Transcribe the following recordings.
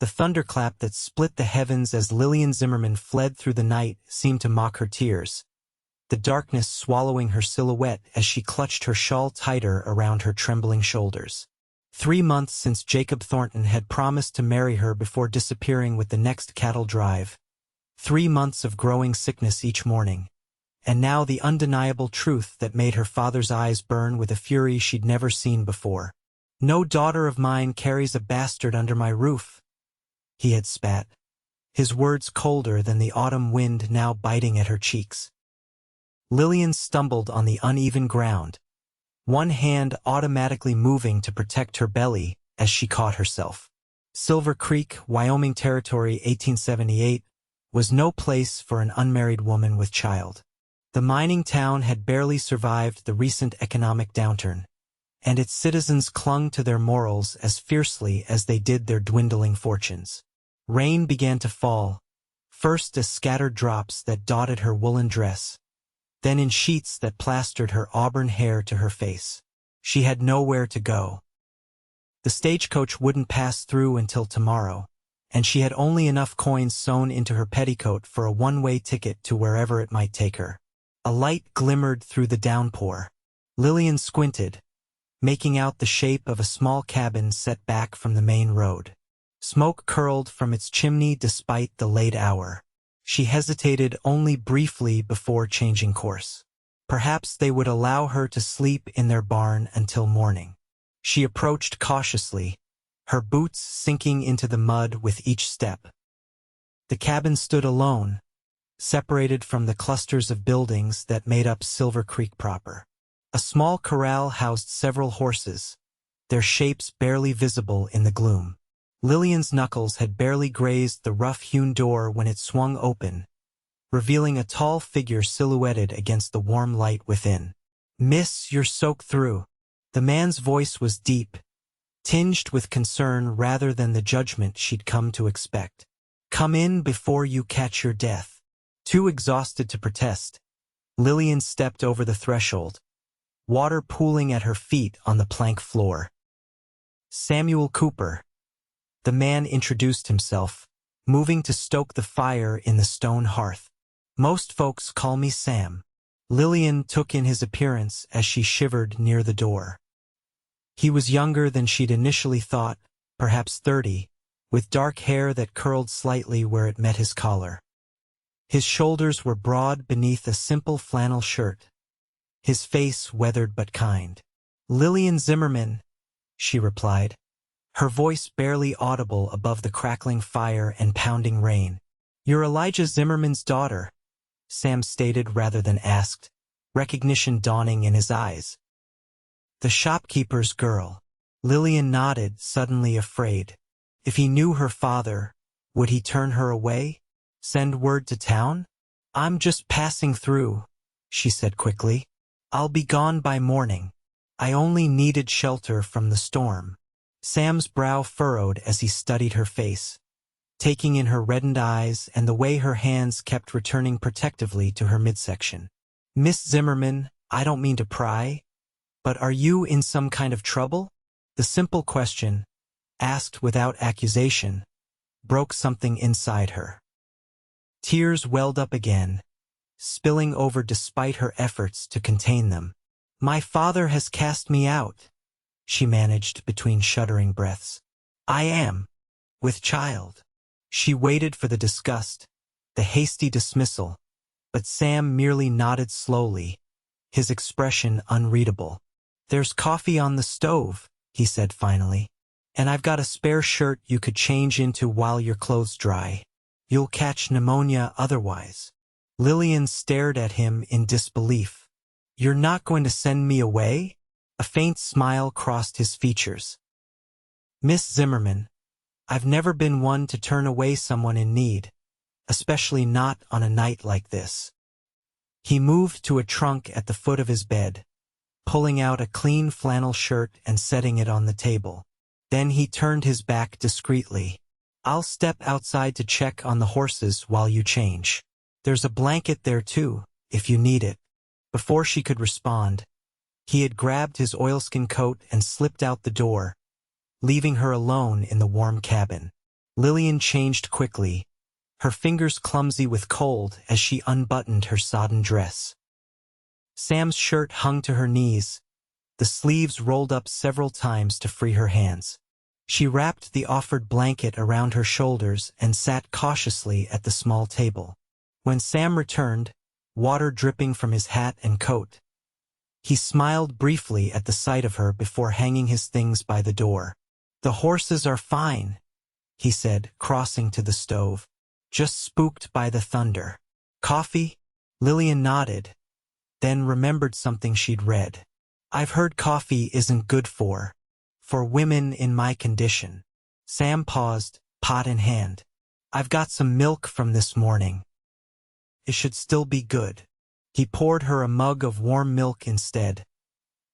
The thunderclap that split the heavens as Lillian Zimmerman fled through the night seemed to mock her tears, the darkness swallowing her silhouette as she clutched her shawl tighter around her trembling shoulders. 3 months since Jacob Thornton had promised to marry her before disappearing with the next cattle drive. 3 months of growing sickness each morning. And now the undeniable truth that made her father's eyes burn with a fury she'd never seen before. "No daughter of mine carries a bastard under my roof," he had spat, his words colder than the autumn wind now biting at her cheeks. Lillian stumbled on the uneven ground, one hand automatically moving to protect her belly as she caught herself. Silver Creek, Wyoming Territory, 1878, was no place for an unmarried woman with child. The mining town had barely survived the recent economic downturn, and its citizens clung to their morals as fiercely as they did their dwindling fortunes. Rain began to fall, first as scattered drops that dotted her woolen dress, then in sheets that plastered her auburn hair to her face. She had nowhere to go. The stagecoach wouldn't pass through until tomorrow, and she had only enough coins sewn into her petticoat for a one-way ticket to wherever it might take her. A light glimmered through the downpour. Lillian squinted, making out the shape of a small cabin set back from the main road. Smoke curled from its chimney despite the late hour. She hesitated only briefly before changing course. Perhaps they would allow her to sleep in their barn until morning. She approached cautiously, her boots sinking into the mud with each step. The cabin stood alone, separated from the clusters of buildings that made up Silver Creek proper. A small corral housed several horses, their shapes barely visible in the gloom. Lillian's knuckles had barely grazed the rough-hewn door when it swung open, revealing a tall figure silhouetted against the warm light within. "Miss, you're soaked through." The man's voice was deep, tinged with concern rather than the judgment she'd come to expect. "Come in before you catch your death." Too exhausted to protest, Lillian stepped over the threshold, water pooling at her feet on the plank floor. "Samuel Cooper." The man introduced himself, moving to stoke the fire in the stone hearth. "Most folks call me Sam." Lillian took in his appearance as she shivered near the door. He was younger than she'd initially thought, perhaps 30, with dark hair that curled slightly where it met his collar. His shoulders were broad beneath a simple flannel shirt, his face weathered but kind. "Lillian Zimmerman," she replied, her voice barely audible above the crackling fire and pounding rain. "You're Elijah Zimmerman's daughter," Sam stated rather than asked, recognition dawning in his eyes. "The shopkeeper's girl." Lillian nodded, suddenly afraid. If he knew her father, would he turn her away? Send word to town? "I'm just passing through," she said quickly. "I'll be gone by morning. I only needed shelter from the storm." Sam's brow furrowed as he studied her face, taking in her reddened eyes and the way her hands kept returning protectively to her midsection. "Miss Zimmerman, I don't mean to pry, but are you in some kind of trouble?" The simple question, asked without accusation, broke something inside her. Tears welled up again, spilling over despite her efforts to contain them. "My father has cast me out," she managed between shuddering breaths. "I am, with child." She waited for the disgust, the hasty dismissal, but Sam merely nodded slowly, his expression unreadable. "There's coffee on the stove," he said finally, "and I've got a spare shirt you could change into while your clothes dry. You'll catch pneumonia otherwise." Lillian stared at him in disbelief. "You're not going to send me away?" A faint smile crossed his features. "Miss Zimmerman, I've never been one to turn away someone in need, especially not on a night like this." He moved to a trunk at the foot of his bed, pulling out a clean flannel shirt and setting it on the table. Then he turned his back discreetly. "I'll step outside to check on the horses while you change. There's a blanket there too, if you need it." Before she could respond, he had grabbed his oilskin coat and slipped out the door, leaving her alone in the warm cabin. Lillian changed quickly, her fingers clumsy with cold as she unbuttoned her sodden dress. Sam's shirt hung to her knees, the sleeves rolled up several times to free her hands. She wrapped the offered blanket around her shoulders and sat cautiously at the small table. When Sam returned, water dripping from his hat and coat, he smiled briefly at the sight of her before hanging his things by the door. "The horses are fine," he said, crossing to the stove. "Just spooked by the thunder." "Coffee?" Lillian nodded, then remembered something she'd read. "I've heard coffee isn't good for women in my condition." Sam paused, pot in hand. "I've got some milk from this morning. It should still be good." He poured her a mug of warm milk instead,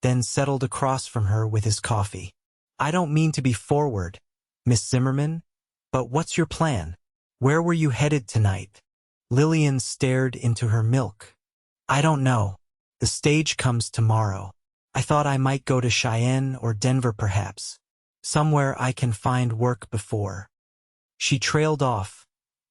then settled across from her with his coffee. "I don't mean to be forward, Miss Zimmerman, but what's your plan? Where were you headed tonight?" Lillian stared into her milk. "I don't know. The stage comes tomorrow. I thought I might go to Cheyenne or Denver perhaps. Somewhere I can find work before." She trailed off,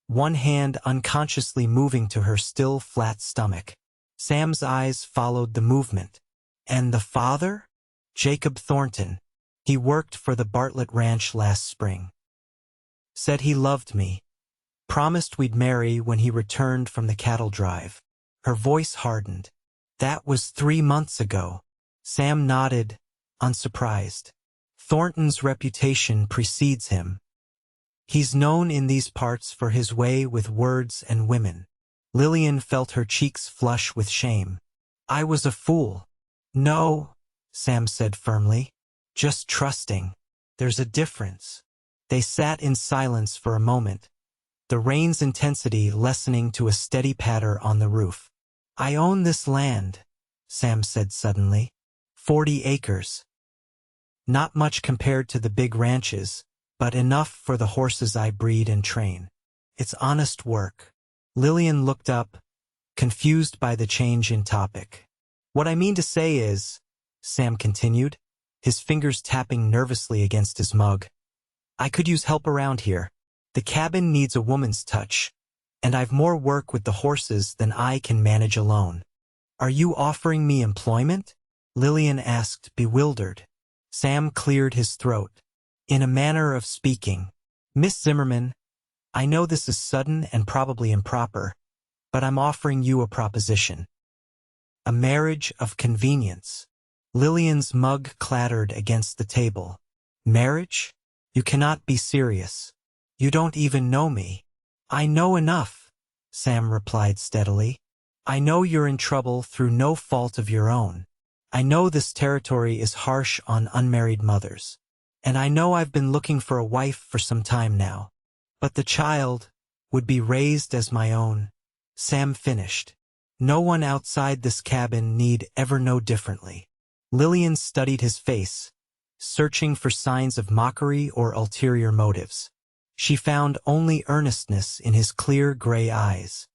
one hand unconsciously moving to her still flat stomach. Sam's eyes followed the movement. "And the father?" "Jacob Thornton. He worked for the Bartlett Ranch last spring. Said he loved me. Promised we'd marry when he returned from the cattle drive." Her voice hardened. "That was 3 months ago." Sam nodded, unsurprised. "Thornton's reputation precedes him. He's known in these parts for his way with words and women." Lillian felt her cheeks flush with shame. "I was a fool." "No," Sam said firmly. "Just trusting. There's a difference." They sat in silence for a moment, the rain's intensity lessening to a steady patter on the roof. "I own this land," Sam said suddenly. 40 acres. Not much compared to the big ranches, but enough for the horses I breed and train. It's honest work." Lillian looked up, confused by the change in topic. "What I mean to say is," Sam continued, his fingers tapping nervously against his mug, "I could use help around here. The cabin needs a woman's touch, and I've more work with the horses than I can manage alone." "Are you offering me employment?" Lillian asked, bewildered. Sam cleared his throat. "In a manner of speaking. Miss Zimmerman, I know this is sudden and probably improper, but I'm offering you a proposition. A marriage of convenience." Lillian's mug clattered against the table. "Marriage? You cannot be serious. You don't even know me." "I know enough," Sam replied steadily. "I know you're in trouble through no fault of your own. I know this territory is harsh on unmarried mothers. And I know I've been looking for a wife for some time now. But the child would be raised as my own." Sam finished. "No one outside this cabin need ever know differently." Lillian studied his face, searching for signs of mockery or ulterior motives. She found only earnestness in his clear gray eyes.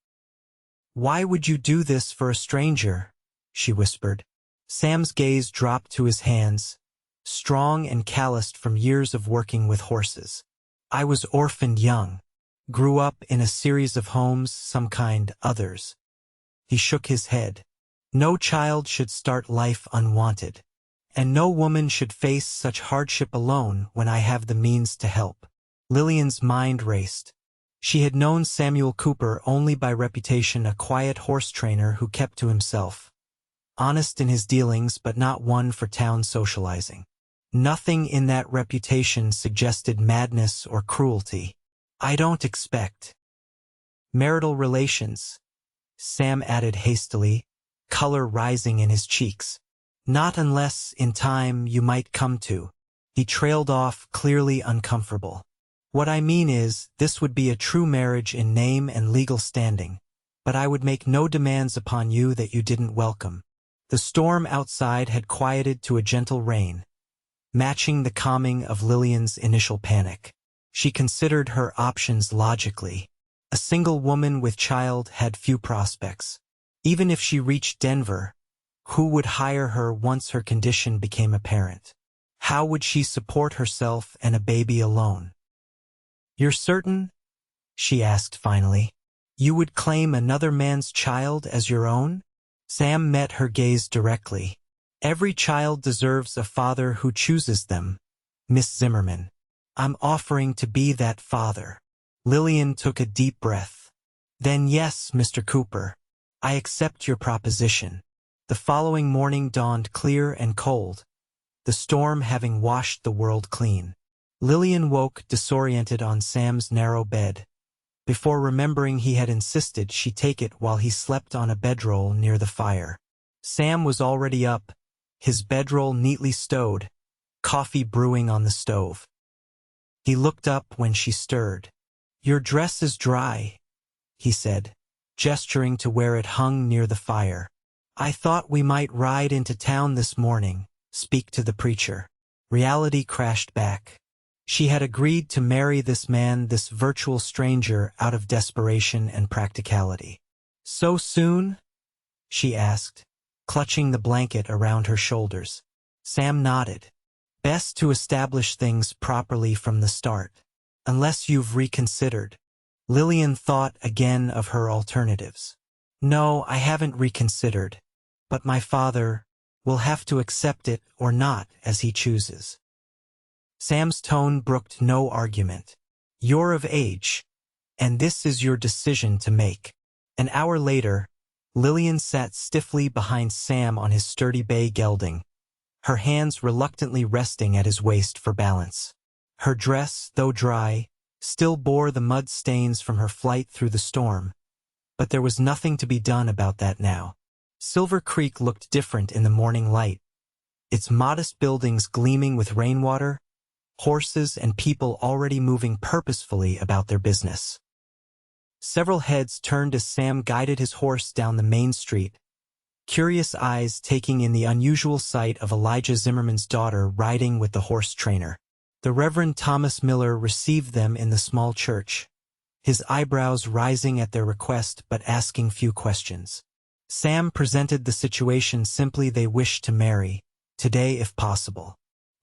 "Why would you do this for a stranger?" she whispered. Sam's gaze dropped to his hands, strong and calloused from years of working with horses. "I was orphaned young, grew up in a series of homes, some kind, others." He shook his head. "No child should start life unwanted. And no woman should face such hardship alone when I have the means to help." Lillian's mind raced. She had known Samuel Cooper only by reputation, a quiet horse trainer who kept to himself, honest in his dealings but not one for town socializing. Nothing in that reputation suggested madness or cruelty. "I don't expect marital relations," Sam added hastily, color rising in his cheeks. "Not unless, in time, you might come to." He trailed off, clearly uncomfortable. "What I mean is, this would be a true marriage in name and legal standing, but I would make no demands upon you that you didn't welcome." The storm outside had quieted to a gentle rain, matching the calming of Lillian's initial panic. She considered her options logically. A single woman with child had few prospects. Even if she reached Denver, who would hire her once her condition became apparent? How would she support herself and a baby alone? "You're certain?" she asked finally. "You would claim another man's child as your own?" Sam met her gaze directly. "Every child deserves a father who chooses them, Miss Zimmerman. I'm offering to be that father." Lillian took a deep breath. "Then yes, Mr. Cooper. I accept your proposition." The following morning dawned clear and cold, the storm having washed the world clean. Lillian woke disoriented on Sam's narrow bed. Before remembering he had insisted she take it while he slept on a bedroll near the fire. Sam was already up, his bedroll neatly stowed, coffee brewing on the stove. He looked up when she stirred. "Your dress is dry," he said, gesturing to where it hung near the fire. "I thought we might ride into town this morning, speak to the preacher." Reality crashed back. She had agreed to marry this man, this virtual stranger, out of desperation and practicality. "So soon?" she asked, clutching the blanket around her shoulders. Sam nodded. "Best to establish things properly from the start. Unless you've reconsidered." Lillian thought again of her alternatives. "No, I haven't reconsidered. But my father will have to accept it or not as he chooses." Sam's tone brooked no argument. "You're of age, and this is your decision to make." An hour later, Lillian sat stiffly behind Sam on his sturdy bay gelding, her hands reluctantly resting at his waist for balance. Her dress, though dry, still bore the mud stains from her flight through the storm, but there was nothing to be done about that now. Silver Creek looked different in the morning light, its modest buildings gleaming with rainwater, horses and people already moving purposefully about their business. Several heads turned as Sam guided his horse down the main street, curious eyes taking in the unusual sight of Elijah Zimmerman's daughter riding with the horse trainer. The Reverend Thomas Miller received them in the small church, his eyebrows rising at their request but asking few questions. Sam presented the situation simply: they wished to marry, today if possible.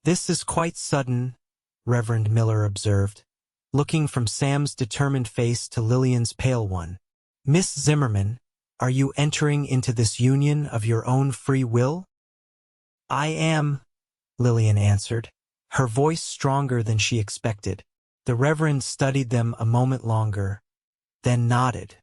"This is quite sudden," Reverend Miller observed, looking from Sam's determined face to Lillian's pale one. "Miss Zimmerman, are you entering into this union of your own free will?" "I am," Lillian answered, her voice stronger than she expected. The Reverend studied them a moment longer, then nodded.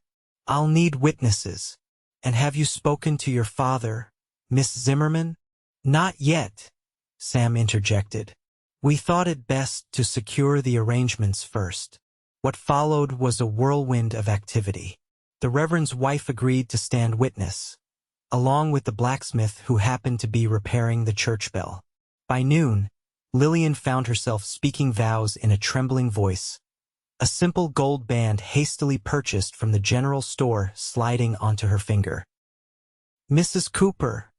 "I'll need witnesses. And have you spoken to your father, Miss Zimmerman?" "Not yet," Sam interjected. "We thought it best to secure the arrangements first." What followed was a whirlwind of activity. The Reverend's wife agreed to stand witness, along with the blacksmith who happened to be repairing the church bell. By noon, Lillian found herself speaking vows in a trembling voice, a simple gold band hastily purchased from the general store sliding onto her finger. "Mrs. Cooper,"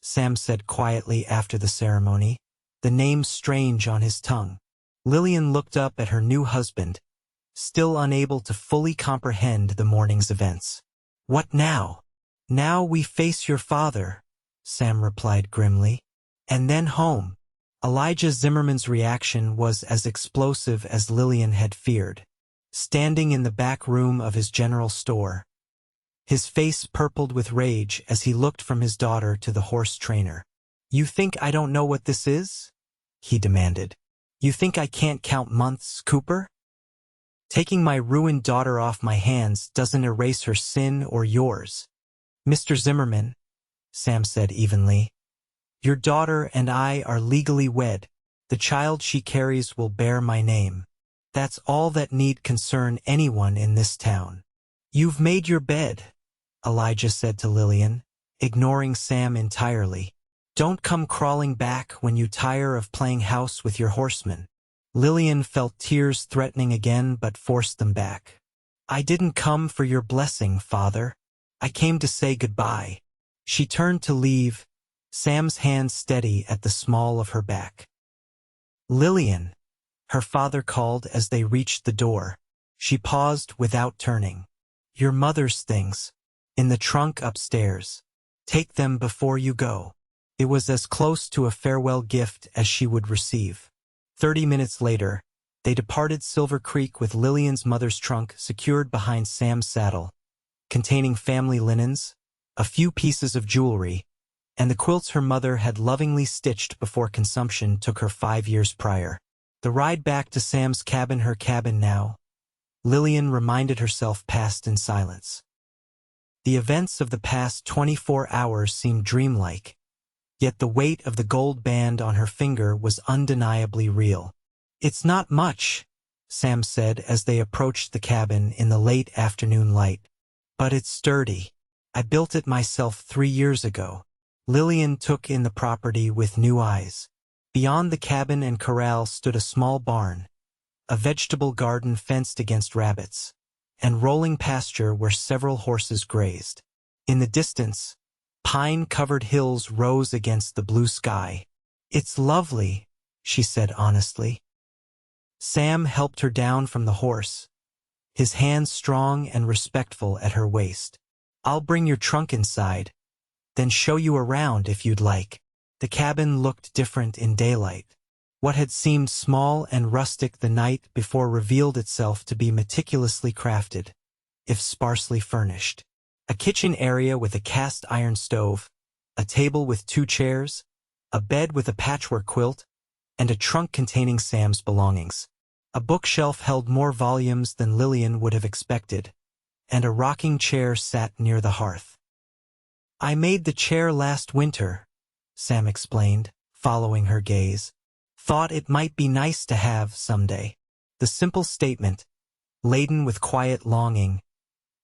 Sam said quietly after the ceremony, the name strange on his tongue. Lillian looked up at her new husband, still unable to fully comprehend the morning's events. "What now?" "Now we face your father," Sam replied grimly. "And then home." Elijah Zimmerman's reaction was as explosive as Lillian had feared. Standing in the back room of his general store, his face purpled with rage as he looked from his daughter to the horse trainer. "You think I don't know what this is?" he demanded. "You think I can't count months, Cooper? Taking my ruined daughter off my hands doesn't erase her sin or yours." "Mr. Zimmerman," Sam said evenly, "your daughter and I are legally wed. The child she carries will bear my name. That's all that need concern anyone in this town." "You've made your bed," Elijah said to Lillian, ignoring Sam entirely. "Don't come crawling back when you tire of playing house with your horsemen." Lillian felt tears threatening again but forced them back. "I didn't come for your blessing, Father. I came to say goodbye." She turned to leave, Sam's hand steady at the small of her back. "Lillian," her father called as they reached the door. She paused without turning. "Your mother's things, in the trunk upstairs. Take them before you go." It was as close to a farewell gift as she would receive. 30 minutes later, They departed Silver Creek with Lillian's mother's trunk secured behind Sam's saddle, containing family linens, a few pieces of jewelry, and the quilts her mother had lovingly stitched before consumption took her 5 years prior. The ride back to Sam's cabin, her cabin now, Lillian reminded herself, passed in silence. The events of the past 24 hours seemed dreamlike, yet the weight of the gold band on her finger was undeniably real. "It's not much," Sam said as they approached the cabin in the late afternoon light. "But it's sturdy. I built it myself 3 years ago." Lillian took in the property with new eyes. Beyond the cabin and corral stood a small barn, a vegetable garden fenced against rabbits, and rolling pasture where several horses grazed. In the distance, pine-covered hills rose against the blue sky. "It's lovely," she said honestly. Sam helped her down from the horse, his hands strong and respectful at her waist. "I'll bring your trunk inside, then show you around if you'd like." The cabin looked different in daylight. What had seemed small and rustic the night before revealed itself to be meticulously crafted, if sparsely furnished. A kitchen area with a cast-iron stove, a table with 2 chairs, a bed with a patchwork quilt, and a trunk containing Sam's belongings. A bookshelf held more volumes than Lillian would have expected, and a rocking chair sat near the hearth. "I made the chair last winter," Sam explained, following her gaze. "Thought it might be nice to have someday." The simple statement, laden with quiet longing,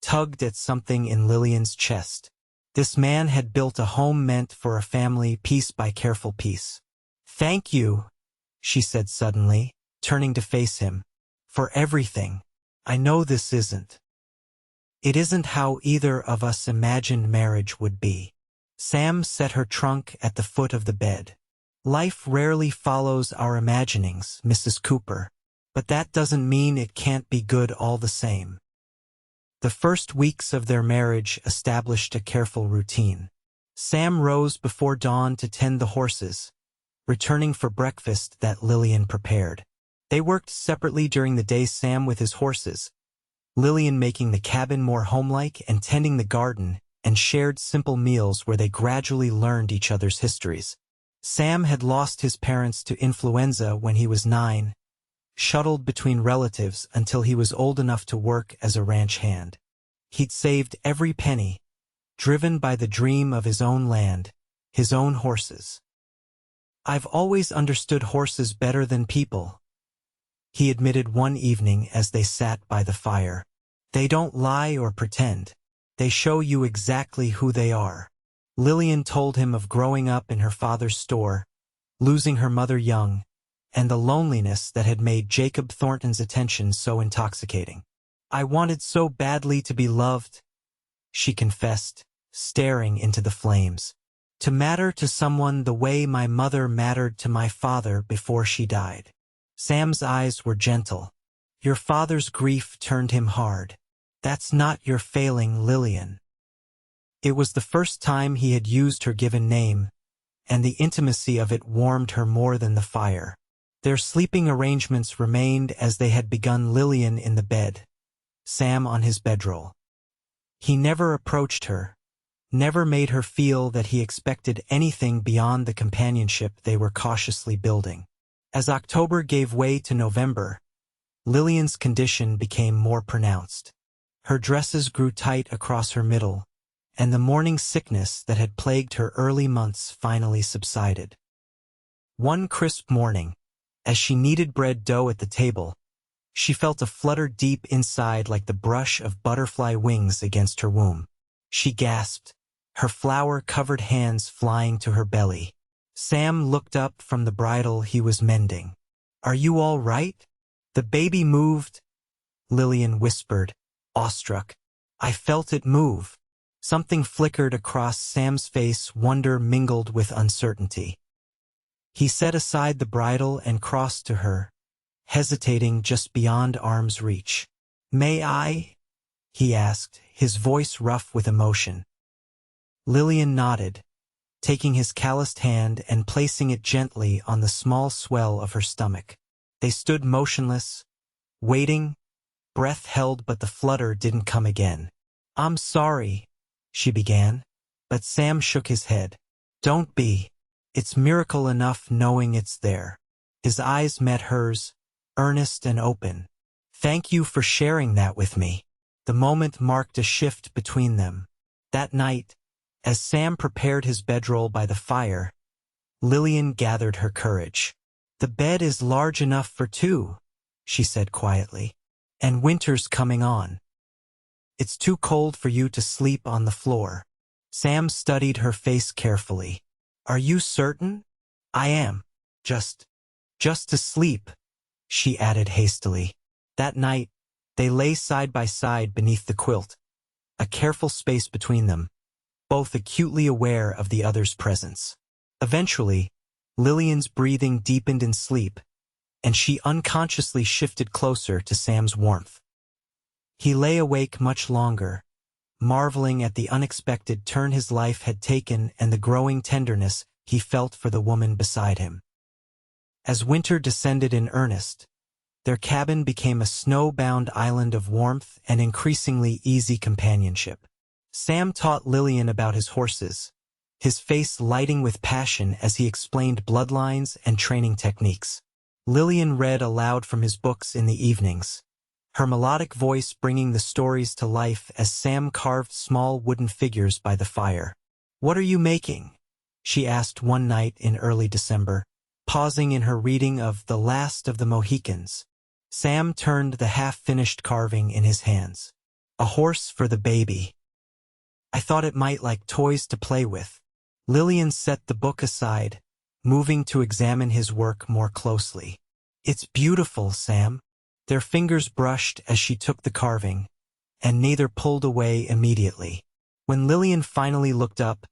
tugged at something in Lillian's chest. This man had built a home meant for a family piece by careful piece. "Thank you," she said suddenly, turning to face him, "for everything. I know this isn't. It isn't how either of us imagined marriage would be." Sam set her trunk at the foot of the bed. "Life rarely follows our imaginings, Mrs. Cooper, but that doesn't mean it can't be good all the same." The first weeks of their marriage established a careful routine. Sam rose before dawn to tend the horses, returning for breakfast that Lillian prepared. They worked separately during the day, Sam with his horses, Lillian making the cabin more homelike and tending the garden, and shared simple meals where they gradually learned each other's histories. Sam had lost his parents to influenza when he was 9, shuttled between relatives until he was old enough to work as a ranch hand. He'd saved every penny, driven by the dream of his own land, his own horses. "I've always understood horses better than people," he admitted one evening as they sat by the fire. "They don't lie or pretend. They show you exactly who they are." Lillian told him of growing up in her father's store, losing her mother young, and the loneliness that had made Jacob Thornton's attention so intoxicating. "I wanted so badly to be loved," she confessed, staring into the flames. "To matter to someone the way my mother mattered to my father before she died." Sam's eyes were gentle. "Your father's grief turned him hard. That's not your failing, Lillian." It was the first time he had used her given name, and the intimacy of it warmed her more than the fire. Their sleeping arrangements remained as they had begun, Lillian in the bed, Sam on his bedroll. He never approached her, never made her feel that he expected anything beyond the companionship they were cautiously building. As October gave way to November, Lillian's condition became more pronounced. Her dresses grew tight across her middle, and the morning sickness that had plagued her early months finally subsided. One crisp morning, as she kneaded bread dough at the table, she felt a flutter deep inside like the brush of butterfly wings against her womb. She gasped, her flour-covered hands flying to her belly. Sam looked up from the bridle he was mending. "Are you all right?" "The baby moved," Lillian whispered, awestruck. "I felt it move." Something flickered across Sam's face, wonder mingled with uncertainty. He set aside the bridle and crossed to her, hesitating just beyond arm's reach. "May I?" he asked, his voice rough with emotion. Lillian nodded, taking his calloused hand and placing it gently on the small swell of her stomach. They stood motionless, waiting, breath held, but the flutter didn't come again. "I'm sorry," she began, but Sam shook his head. "Don't be. It's miracle enough knowing it's there." His eyes met hers, earnest and open. "Thank you for sharing that with me." The moment marked a shift between them. That night, as Sam prepared his bedroll by the fire, Lillian gathered her courage. "The bed is large enough for two," she said quietly. "And winter's coming on. It's too cold for you to sleep on the floor." Sam studied her face carefully. "Are you certain?" "I am. Just to sleep," she added hastily. That night, they lay side by side beneath the quilt, a careful space between them, both acutely aware of the other's presence. Eventually, Lillian's breathing deepened in sleep, and she unconsciously shifted closer to Sam's warmth. He lay awake much longer, marveling at the unexpected turn his life had taken and the growing tenderness he felt for the woman beside him. As winter descended in earnest, their cabin became a snow-bound island of warmth and increasingly easy companionship. Sam taught Lillian about his horses, his face lighting with passion as he explained bloodlines and training techniques. Lillian read aloud from his books in the evenings, her melodic voice bringing the stories to life as Sam carved small wooden figures by the fire. "What are you making?" she asked one night in early December, pausing in her reading of The Last of the Mohicans. Sam turned the half-finished carving in his hands. "A horse for the baby. I thought it might like toys to play with." Lillian set the book aside, moving to examine his work more closely. "It's beautiful, Sam." Their fingers brushed as she took the carving, and neither pulled away immediately. When Lillian finally looked up,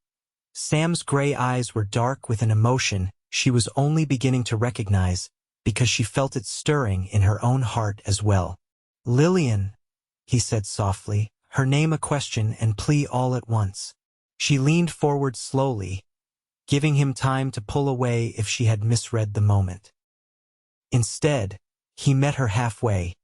Sam's gray eyes were dark with an emotion she was only beginning to recognize because she felt it stirring in her own heart as well. "Lillian," he said softly, her name a question and plea all at once. She leaned forward slowly, giving him time to pull away if she had misread the moment. Instead, he met her halfway,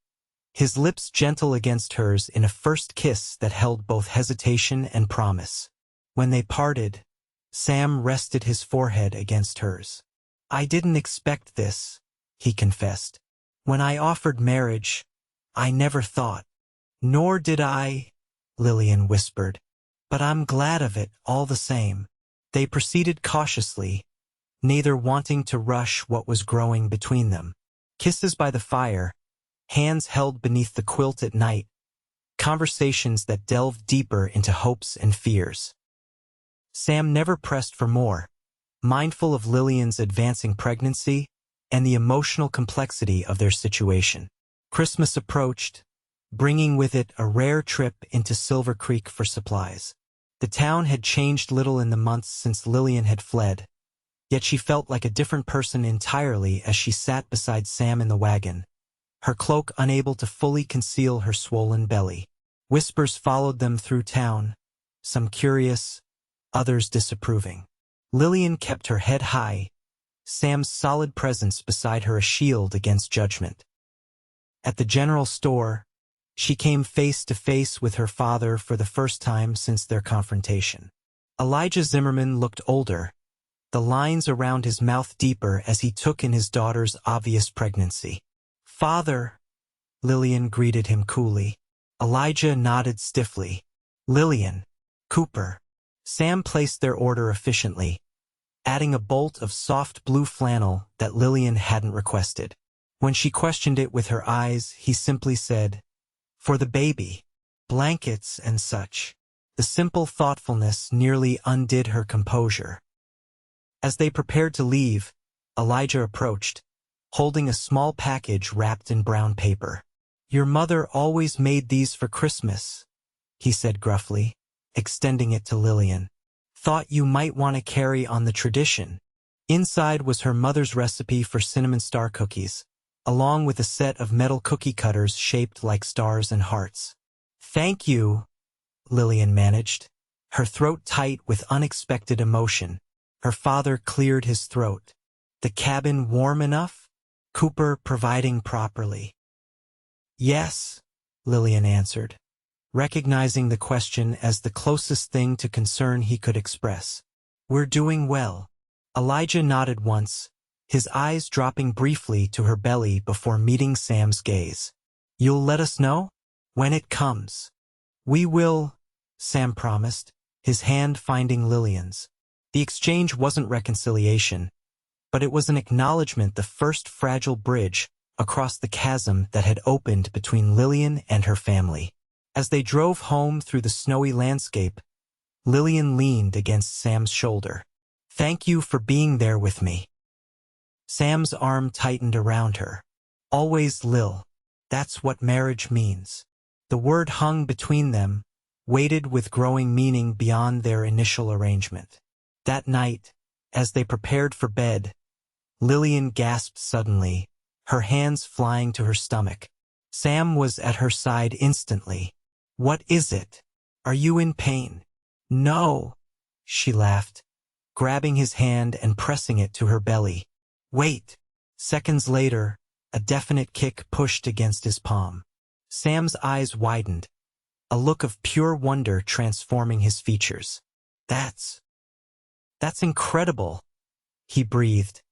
his lips gentle against hers in a first kiss that held both hesitation and promise. When they parted, Sam rested his forehead against hers. "I didn't expect this," he confessed. "When I offered marriage, I never thought." "Nor did I," Lillian whispered. "But I'm glad of it all the same." They proceeded cautiously, neither wanting to rush what was growing between them. Kisses by the fire, hands held beneath the quilt at night, conversations that delved deeper into hopes and fears. Sam never pressed for more, mindful of Lillian's advancing pregnancy and the emotional complexity of their situation. Christmas approached, bringing with it a rare trip into Silver Creek for supplies. The town had changed little in the months since Lillian had fled, yet she felt like a different person entirely as she sat beside Sam in the wagon, her cloak unable to fully conceal her swollen belly. Whispers followed them through town, some curious, others disapproving. Lillian kept her head high, Sam's solid presence beside her a shield against judgment. At the general store, she came face to face with her father for the first time since their confrontation. Elijah Zimmerman looked older, the lines around his mouth deeper as he took in his daughter's obvious pregnancy. "Father," Lillian greeted him coolly. Elijah nodded stiffly. "Lillian, Cooper." Sam placed their order efficiently, adding a bolt of soft blue flannel that Lillian hadn't requested. When she questioned it with her eyes, he simply said, "For the baby, blankets and such." The simple thoughtfulness nearly undid her composure. As they prepared to leave, Elijah approached, holding a small package wrapped in brown paper. "Your mother always made these for Christmas," he said gruffly, extending it to Lillian. "Thought you might want to carry on the tradition." Inside was her mother's recipe for cinnamon star cookies, along with a set of metal cookie cutters shaped like stars and hearts. "Thank you," Lillian managed, her throat tight with unexpected emotion. Her father cleared his throat. "The cabin warm enough?" Cooper providing properly? Yes, Lillian answered, recognizing the question as the closest thing to concern he could express. We're doing well. Elijah nodded once, his eyes dropping briefly to her belly before meeting Sam's gaze. You'll let us know? When it comes. We will, Sam promised, his hand finding Lillian's. The exchange wasn't reconciliation, but it was an acknowledgement the first fragile bridge across the chasm that had opened between Lillian and her family. As they drove home through the snowy landscape, Lillian leaned against Sam's shoulder. Thank you for being there with me. Sam's arm tightened around her. Always, Lil. That's what marriage means. The word hung between them, weighted with growing meaning beyond their initial arrangement. That night, as they prepared for bed, Lillian gasped suddenly, her hands flying to her stomach. Sam was at her side instantly. What is it? Are you in pain? No, she laughed, grabbing his hand and pressing it to her belly. Wait. Seconds later, a definite kick pushed against his palm. Sam's eyes widened, a look of pure wonder transforming his features. That's incredible, he breathed,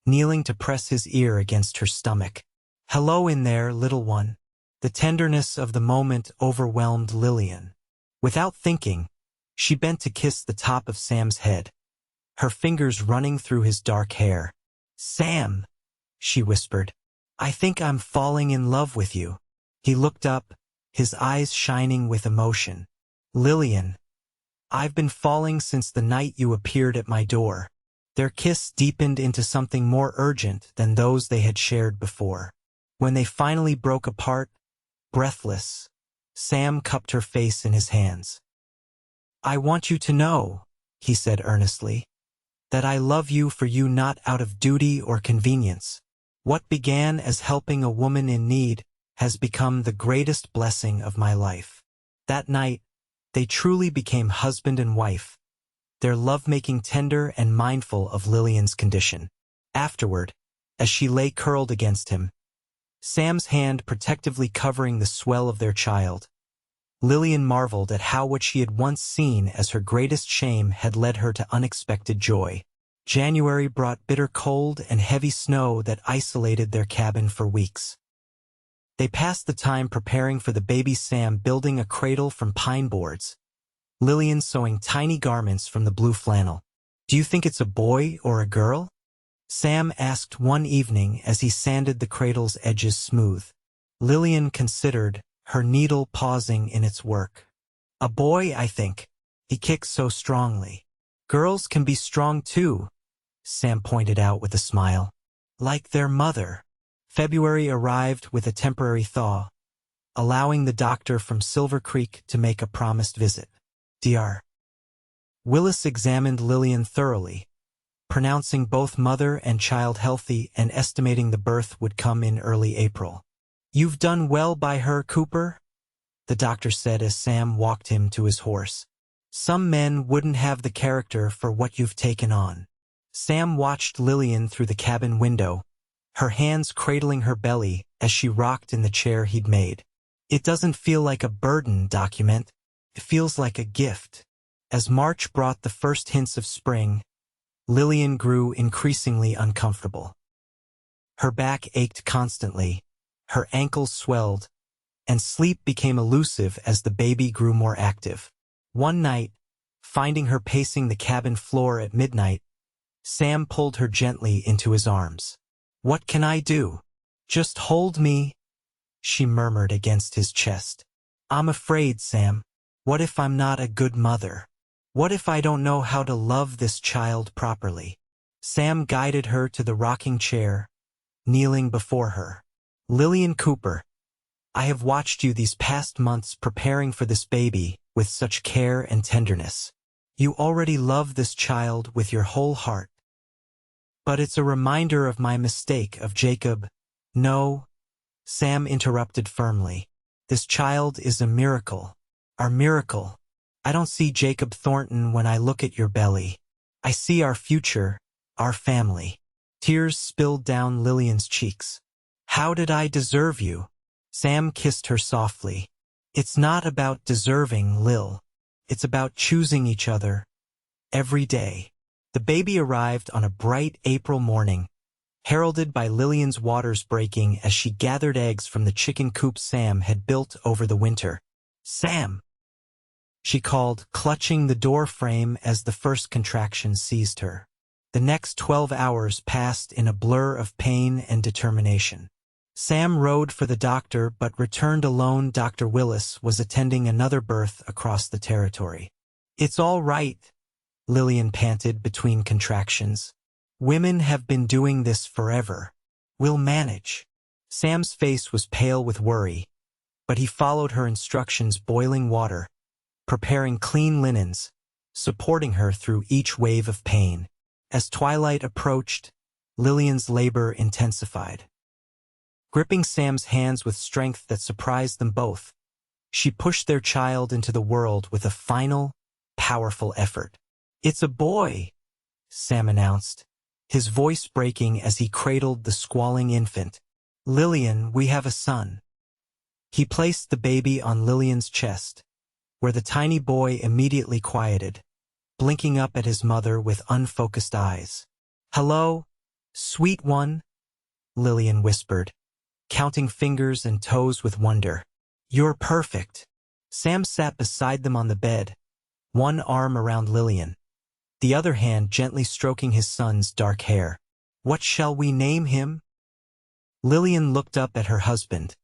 kneeling to press his ear against her stomach. Hello in there, little one. The tenderness of the moment overwhelmed Lillian. Without thinking, she bent to kiss the top of Sam's head, her fingers running through his dark hair. Sam, she whispered, I think I'm falling in love with you. He looked up, his eyes shining with emotion. Lillian, I've been falling since the night you appeared at my door. Their kiss deepened into something more urgent than those they had shared before. When they finally broke apart, breathless, Sam cupped her face in his hands. I want you to know, he said earnestly, that I love you for you, not out of duty or convenience. What began as helping a woman in need has become the greatest blessing of my life. That night, they truly became husband and wife, their lovemaking tender and mindful of Lillian's condition. Afterward, as she lay curled against him, Sam's hand protectively covering the swell of their child, Lillian marveled at how what she had once seen as her greatest shame had led her to unexpected joy. January brought bitter cold and heavy snow that isolated their cabin for weeks. They passed the time preparing for the baby Sam building a cradle from pine boards, Lillian sewing tiny garments from the blue flannel. Do you think it's a boy or a girl? Sam asked one evening as he sanded the cradle's edges smooth. Lillian considered, her needle pausing in its work. A boy, I think. He kicks so strongly. Girls can be strong too, Sam pointed out with a smile. Like their mother. February arrived with a temporary thaw, allowing the doctor from Silver Creek to make a promised visit. Dr. Willis examined Lillian thoroughly, pronouncing both mother and child healthy and estimating the birth would come in early April. You've done well by her, Cooper, the doctor said as Sam walked him to his horse. Some men wouldn't have the character for what you've taken on. Sam watched Lillian through the cabin window, her hands cradling her belly as she rocked in the chair he'd made. It doesn't feel like a burden document, it feels like a gift. As March brought the first hints of spring, Lillian grew increasingly uncomfortable. Her back ached constantly, her ankles swelled, and sleep became elusive as the baby grew more active. One night, finding her pacing the cabin floor at midnight, Sam pulled her gently into his arms. What can I do? Just hold me, she murmured against his chest. I'm afraid, Sam. What if I'm not a good mother? What if I don't know how to love this child properly? Sam guided her to the rocking chair, kneeling before her. Lillian Cooper, I have watched you these past months preparing for this baby with such care and tenderness. You already love this child with your whole heart. But it's a reminder of my mistake of Jacob. No, Sam interrupted firmly. This child is a miracle. Our miracle. I don't see Jacob Thornton when I look at your belly. I see our future, our family. Tears spilled down Lillian's cheeks. "How did I deserve you?" Sam kissed her softly. "It's not about deserving, Lil. It's about choosing each other. Every day." The baby arrived on a bright April morning, heralded by Lillian's waters breaking as she gathered eggs from the chicken coop Sam had built over the winter. "Sam!" she called, clutching the door frame as the first contraction seized her. The next 12 hours passed in a blur of pain and determination. Sam rode for the doctor but returned alone. Dr. Willis was attending another birth across the territory. "It's all right," Lillian panted between contractions. "Women have been doing this forever. We'll manage." Sam's face was pale with worry, but he followed her instructions, boiling water, preparing clean linens, supporting her through each wave of pain. As twilight approached, Lillian's labor intensified. Gripping Sam's hands with strength that surprised them both, she pushed their child into the world with a final, powerful effort. "It's a boy," Sam announced, his voice breaking as he cradled the squalling infant. "Lillian, we have a son." He placed the baby on Lillian's chest, where the tiny boy immediately quieted, blinking up at his mother with unfocused eyes. "Hello, sweet one," Lillian whispered, counting fingers and toes with wonder. "You're perfect." Sam sat beside them on the bed, one arm around Lillian, the other hand gently stroking his son's dark hair. "What shall we name him?" Lillian looked up at her husband,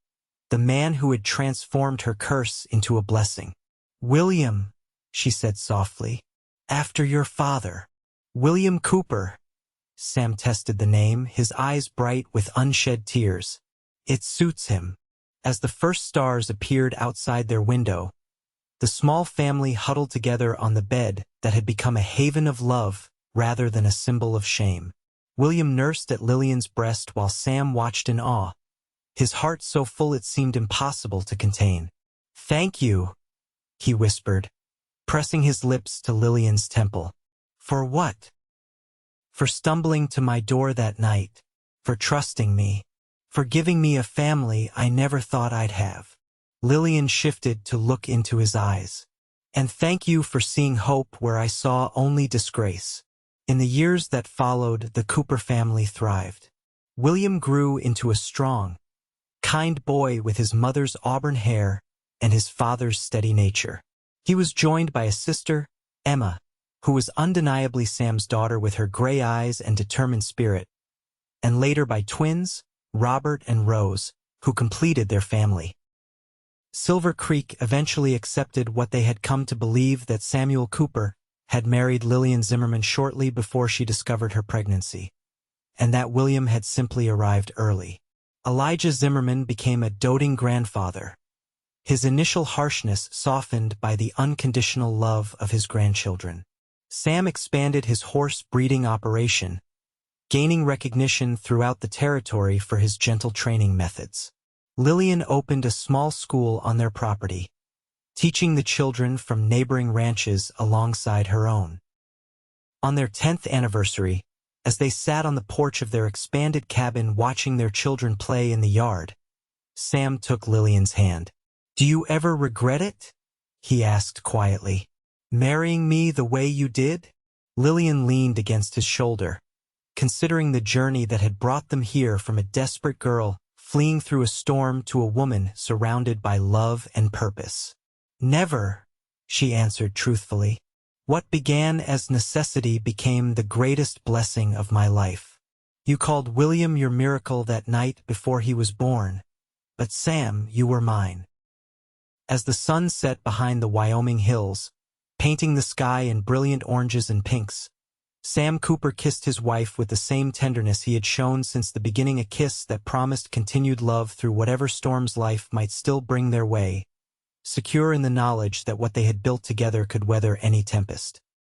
the man who had transformed her curse into a blessing. "William," she said softly, "after your father." "William Cooper." Sam tested the name, his eyes bright with unshed tears. "It suits him." As the first stars appeared outside their window, the small family huddled together on the bed that had become a haven of love rather than a symbol of shame. William nursed at Lillian's breast while Sam watched in awe, his heart so full it seemed impossible to contain. "Thank you," he whispered, pressing his lips to Lillian's temple. "For what?" "For stumbling to my door that night, for trusting me, for giving me a family I never thought I'd have." Lillian shifted to look into his eyes. "And thank you for seeing hope where I saw only disgrace." In the years that followed, the Cooper family thrived. William grew into a strong, kind boy with his mother's auburn hair and his father's steady nature. He was joined by a sister, Emma, who was undeniably Sam's daughter with her gray eyes and determined spirit, and later by twins, Robert and Rose, who completed their family. Silver Creek eventually accepted what they had come to believe, that Samuel Cooper had married Lillian Zimmerman shortly before she discovered her pregnancy, and that William had simply arrived early. Elijah Zimmerman became a doting grandfather, his initial harshness softened by the unconditional love of his grandchildren. Sam expanded his horse breeding operation, gaining recognition throughout the territory for his gentle training methods. Lillian opened a small school on their property, teaching the children from neighboring ranches alongside her own. On their 10th anniversary, as they sat on the porch of their expanded cabin watching their children play in the yard, Sam took Lillian's hand. "Do you ever regret it?" he asked quietly. "Marrying me the way you did?" Lillian leaned against his shoulder, considering the journey that had brought them here, from a desperate girl fleeing through a storm to a woman surrounded by love and purpose. "Never," she answered truthfully. "What began as necessity became the greatest blessing of my life. You called William your miracle that night before he was born, but Sam, you were mine." As the sun set behind the Wyoming hills, painting the sky in brilliant oranges and pinks, Sam Cooper kissed his wife with the same tenderness he had shown since the beginning, a kiss that promised continued love through whatever storms life might still bring their way, secure in the knowledge that what they had built together could weather any tempest.